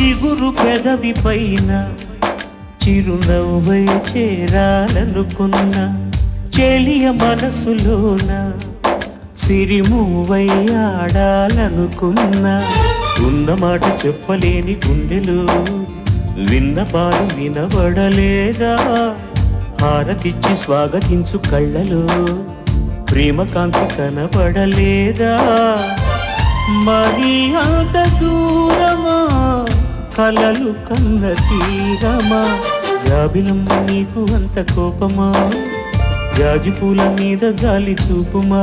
చిగురు పెదవి పైన చిరునవ్వై చేరాలనుకున్నా చెలియ మనసులోన సిరిమూవై ఆడాలనుకున్నా ఉన్న మాట చెప్పలేని గుండెలు విన్న పాలు వినబడలేదా హారతిచ్చి స్వాగతించు కళ్ళలో ప్రేమ కాంతి కనబడలేదా మరి అంత దూరమా కలలు కన్న తీరమా జాబిలమ్మ నీకు అంత కోపమా జాజి పూల మీద జాలి చూపుమా